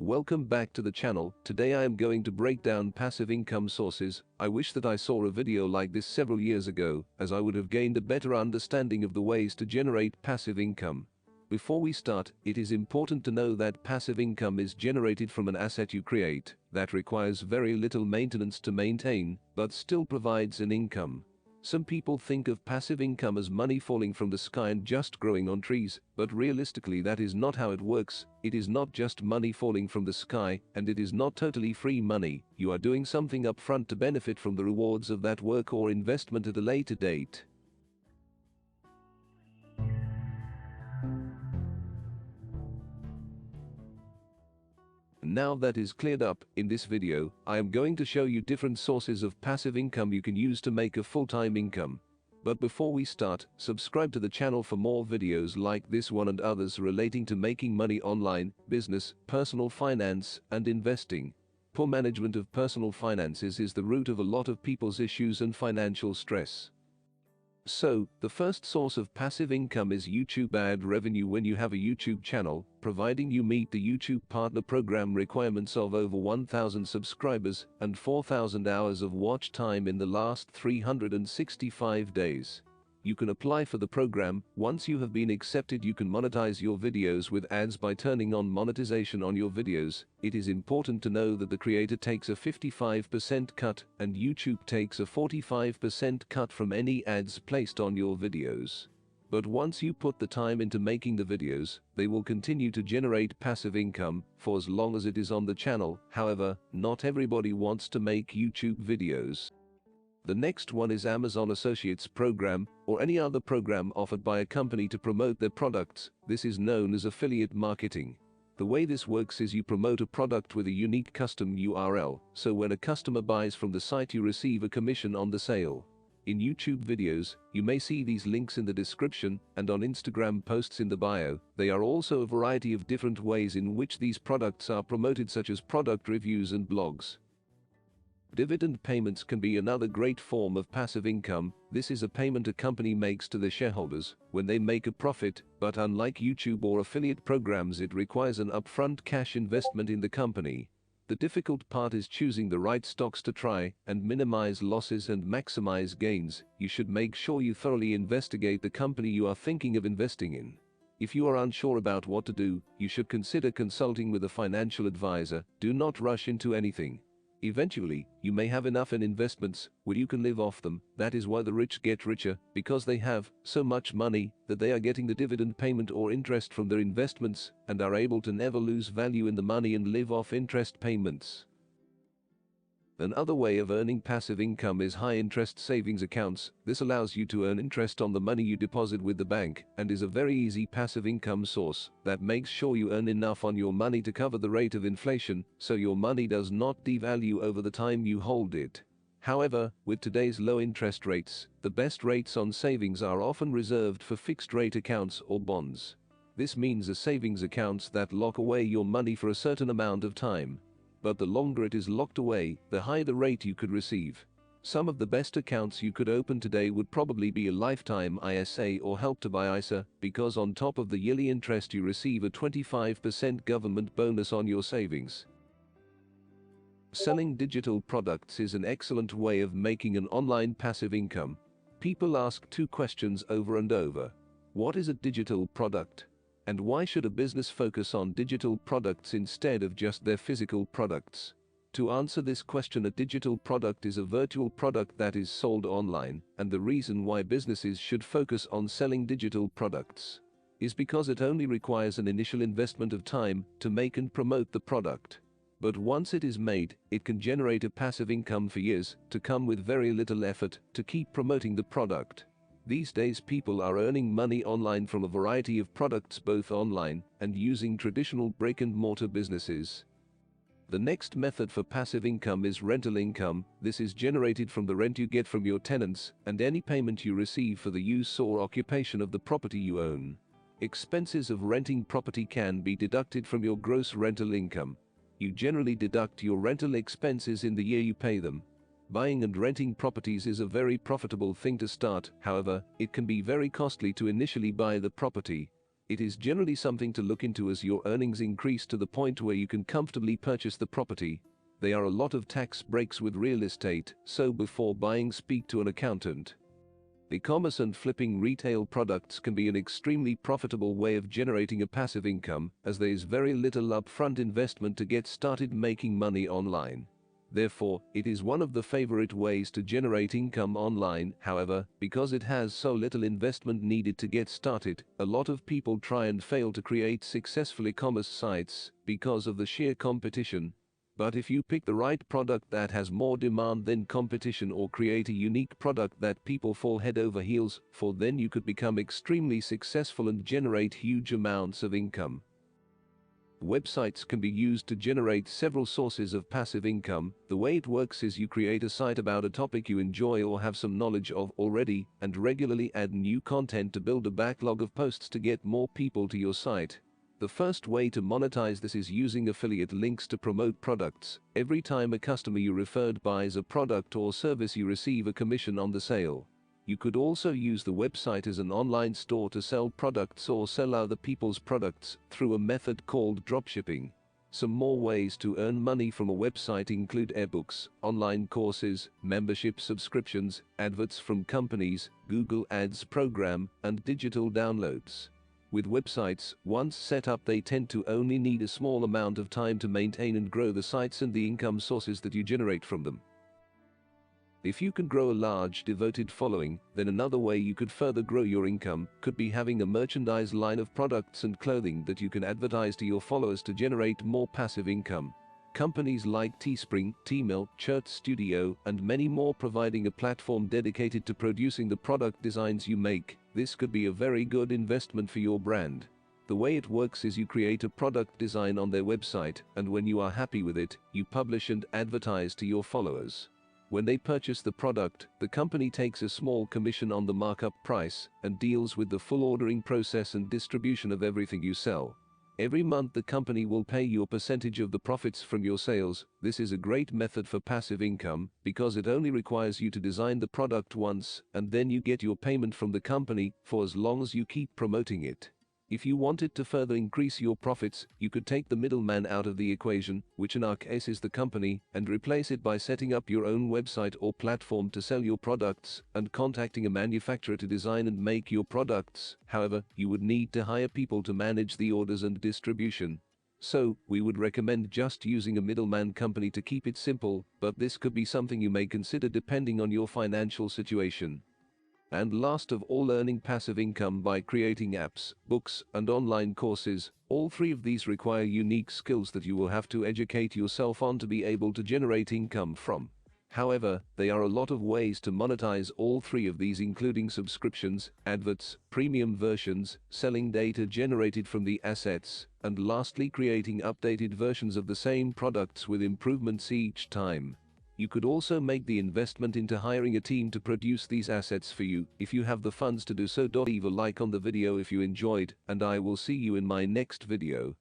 Welcome back to the channel. Today I am going to break down passive income sources. I wish that I saw a video like this several years ago, as I would have gained a better understanding of the ways to generate passive income. Before we start, it is important to know that passive income is generated from an asset you create that requires very little maintenance to maintain, but still provides an income. Some people think of passive income as money falling from the sky and just growing on trees, but realistically that is not how it works. It is not just money falling from the sky, and it is not totally free money. You are doing something upfront to benefit from the rewards of that work or investment at a later date. Now that is cleared up, in this video, I am going to show you different sources of passive income you can use to make a full-time income. But before we start, subscribe to the channel for more videos like this one and others relating to making money online, business, personal finance, and investing. Poor management of personal finances is the root of a lot of people's issues and financial stress. So, the first source of passive income is YouTube ad revenue. When you have a YouTube channel, providing you meet the YouTube Partner Program requirements of over 1,000 subscribers and 4,000 hours of watch time in the last 365 days. You can apply for the program. Once you have been accepted, you can monetize your videos with ads by turning on monetization on your videos. It is important to know that the creator takes a 55% cut and YouTube takes a 45% cut from any ads placed on your videos. But once you put the time into making the videos, they will continue to generate passive income for as long as it is on the channel. However, not everybody wants to make YouTube videos. The next one is Amazon Associates program, or any other program offered by a company to promote their products. This is known as affiliate marketing. The way this works is you promote a product with a unique custom URL, so when a customer buys from the site you receive a commission on the sale. In YouTube videos, you may see these links in the description, and on Instagram posts in the bio. There are also a variety of different ways in which these products are promoted, such as product reviews and blogs. Dividend payments can be another great form of passive income. This is a payment a company makes to their shareholders when they make a profit, but unlike YouTube or affiliate programs, it requires an upfront cash investment in the company. The difficult part is choosing the right stocks to try and minimize losses and maximize gains. You should make sure you thoroughly investigate the company you are thinking of investing in. If you are unsure about what to do, you should consider consulting with a financial advisor. Do not rush into anything. Eventually, you may have enough in investments where you can live off them. That is why the rich get richer, because they have so much money that they are getting the dividend payment or interest from their investments and are able to never lose value in the money and live off interest payments. Another way of earning passive income is high-interest savings accounts. This allows you to earn interest on the money you deposit with the bank and is a very easy passive income source that makes sure you earn enough on your money to cover the rate of inflation, so your money does not devalue over the time you hold it. However, with today's low interest rates, the best rates on savings are often reserved for fixed-rate accounts or bonds. This means a savings accounts that lock away your money for a certain amount of time. But the longer it is locked away, the higher the rate you could receive. Some of the best accounts you could open today would probably be a lifetime ISA or Help to Buy ISA, because on top of the yearly interest you receive a 25% government bonus on your savings. Selling digital products is an excellent way of making an online passive income. People ask two questions over and over. What is a digital product? And why should a business focus on digital products instead of just their physical products? To answer this question, a digital product is a virtual product that is sold online, and the reason why businesses should focus on selling digital products is because it only requires an initial investment of time to make and promote the product. But once it is made, it can generate a passive income for years to come with very little effort to keep promoting the product. These days people are earning money online from a variety of products, both online and using traditional brick-and-mortar businesses. The next method for passive income is rental income. This is generated from the rent you get from your tenants and any payment you receive for the use or occupation of the property you own. Expenses of renting property can be deducted from your gross rental income. You generally deduct your rental expenses in the year you pay them. Buying and renting properties is a very profitable thing to start. However, it can be very costly to initially buy the property. It is generally something to look into as your earnings increase to the point where you can comfortably purchase the property. There are a lot of tax breaks with real estate, so before buying, speak to an accountant. E-commerce and flipping retail products can be an extremely profitable way of generating a passive income, as there is very little upfront investment to get started making money online. Therefore, it is one of the favorite ways to generate income online. However, because it has so little investment needed to get started, a lot of people try and fail to create successful e-commerce sites because of the sheer competition. But if you pick the right product that has more demand than competition, or create a unique product that people fall head over heels for, then you could become extremely successful and generate huge amounts of income. Websites can be used to generate several sources of passive income. The way it works is you create a site about a topic you enjoy or have some knowledge of already, and regularly add new content to build a backlog of posts to get more people to your site. The first way to monetize this is using affiliate links to promote products. Every time a customer you referred buys a product or service, you receive a commission on the sale. You could also use the website as an online store to sell products or sell other people's products through a method called dropshipping. Some more ways to earn money from a website include ebooks, online courses, membership subscriptions, adverts from companies, Google Ads program, and digital downloads. With websites, once set up, they tend to only need a small amount of time to maintain and grow the sites and the income sources that you generate from them. If you can grow a large devoted following, then another way you could further grow your income could be having a merchandise line of products and clothing that you can advertise to your followers to generate more passive income. Companies like Teespring, Tmall, Chart Studio, and many more providing a platform dedicated to producing the product designs you make. This could be a very good investment for your brand. The way it works is you create a product design on their website, and when you are happy with it, you publish and advertise to your followers. When they purchase the product, the company takes a small commission on the markup price and deals with the full ordering process and distribution of everything you sell. Every month the company will pay you a percentage of the profits from your sales. This is a great method for passive income because it only requires you to design the product once, and then you get your payment from the company for as long as you keep promoting it. If you wanted to further increase your profits, you could take the middleman out of the equation, which in our case is the company, and replace it by setting up your own website or platform to sell your products and contacting a manufacturer to design and make your products. However, you would need to hire people to manage the orders and distribution. So, we would recommend just using a middleman company to keep it simple, but this could be something you may consider depending on your financial situation. And last of all, earning passive income by creating apps, books, and online courses. All three of these require unique skills that you will have to educate yourself on to be able to generate income from. However, there are a lot of ways to monetize all three of these, including subscriptions, adverts, premium versions, selling data generated from the assets, and lastly creating updated versions of the same products with improvements each time. You could also make the investment into hiring a team to produce these assets for you if you have the funds to do so. Leave a like on the video if you enjoyed, and I will see you in my next video.